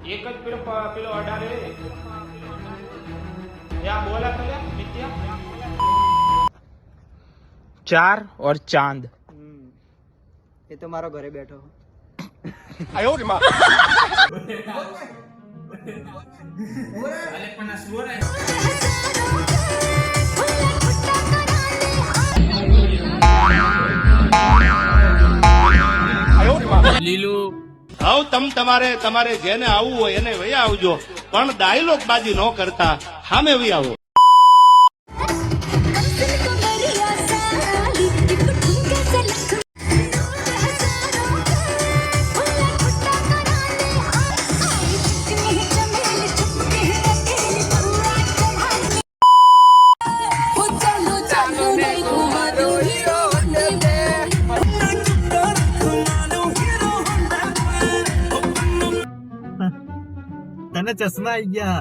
एक ज पेलो अडारे या बोला तो ले नित्या 4 और चांद ये तो मारो घरे बैठो आयो रे मां લીલુ આવ તમારે જેને આવવું હોય એને વહી આવજો પણ ડાયલોગ બાજી ન કરતા સામે વહી આવો तने चश्मा आई गया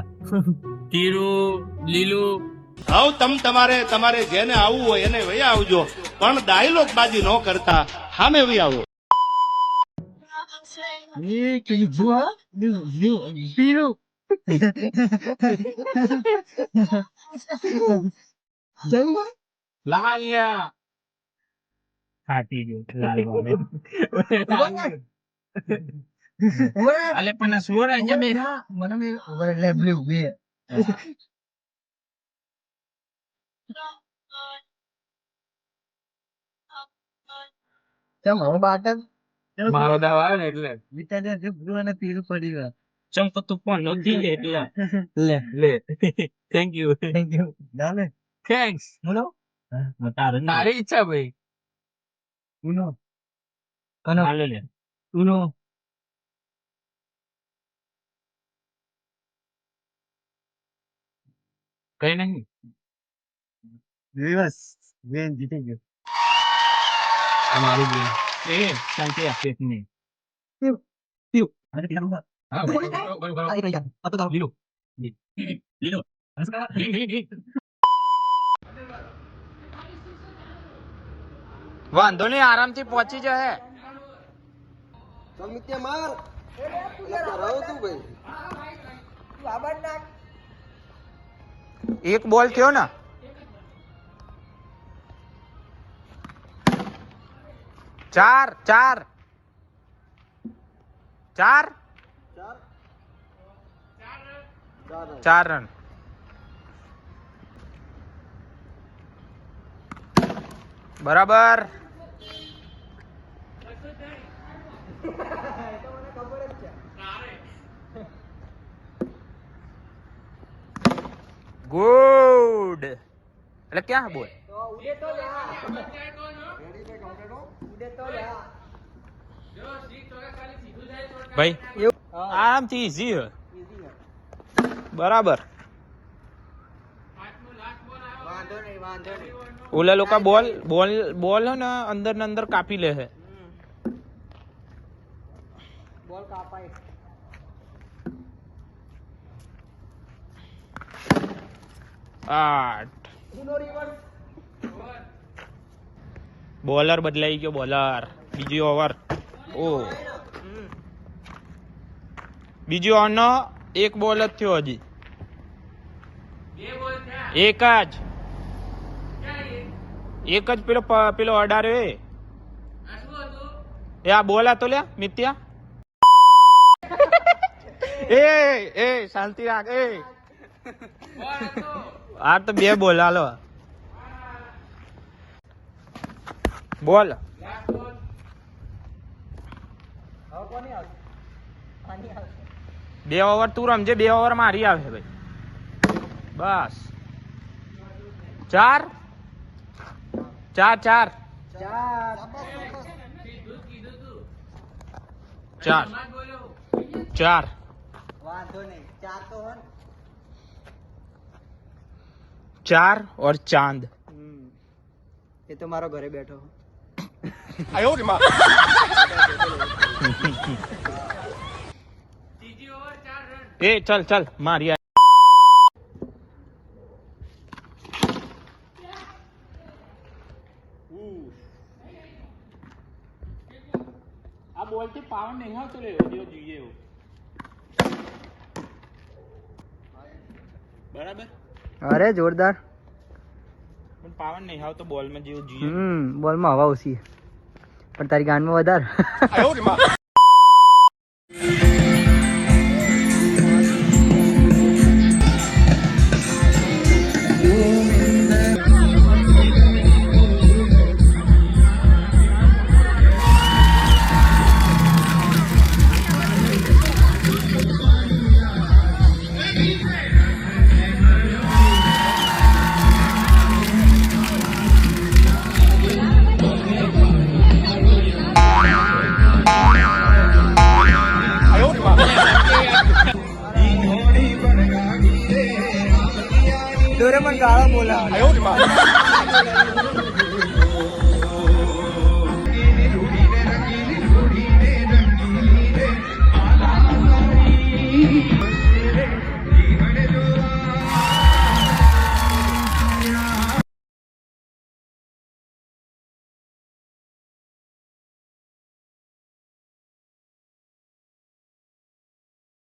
તીરું લીલું આવ તમારે જેને આવવું હોય એને વહી આવજો પણ ડાયલોગ બાજી ન કરતા સામે વહી આવો ये कहीं बुआ बीरू લાયા ખાટી જો અલે પણ સુરા જમે મને મે લેબલી ઉભી કેમ હું બાટન મારો દાવ આવે ને એટલે વિચાર જે ભૂવાને પીરું પડી ગયો ચંપતું પણ નથી એટલે લે થેન્ક યુ થેન્ક યુ ડાલે થેન્ક્સ બોલો તારી ઈચ્છા ભાઈ ઉનો કનો હાલે લે ઉનો કઈ નહીં દિવસ વેન જીતી ગયો અમારું બે એ શાંતિ આપે નહીં પીવ પીવ અરે પીવા હા બરોબર આઈ રહ્યા આ તો લીલો લીલો વાંધો નહીં આરામથી પહોંચી જાય સમિત્ય માર રહો તું ભાઈ તું આબાદ નાખ એક બોલ થયો ને ચાર ચાર ચાર ચાર રન બરાબર ગુડ એટલે ક્યાં બોલ ઉડે તો જા રેડી पे कंप्लीट हो उड़े तो जा ભાઈ આરામથી ઈઝી હે બરાબર વાંધો નહીં ઓલા લોકો બોલ હે ને અંદર કાપી લે છે બોલ કાપાય આઠ બોલર બદલાઈ ગયો બોલર બીજી ઓવર ઓ બીજી ઓવર નો એક બોલ જ થયો હજી એક જ પેલો અડારે એ આ બોલ હતો લ્યા મિત્યા એ શાંતિ રાખ એ આ તો બે બોલ હાલો બોલ બે ઓવર તું રમજે બે ઓવર મારી આવે ભાઈ બસ ચાર ચાર ચાર ચાર ચાર વાંધો નહીં ચાર તો હો चार और चांद ये तो मारो घरे बैठो आयो रे मां ए चल चल मारिया આ બોલ થી પાવર નહીં આવતો રે જોઈએ એવું બરાબર. અરે જોરદાર. પણ પાવન નહીં આવતો બોલમાં જેવું જોઈએ. બોલમાં હવા ઓછી પણ તારી ગાનમાં વધારે. ડોરેમોન ગાળો બોલાવે.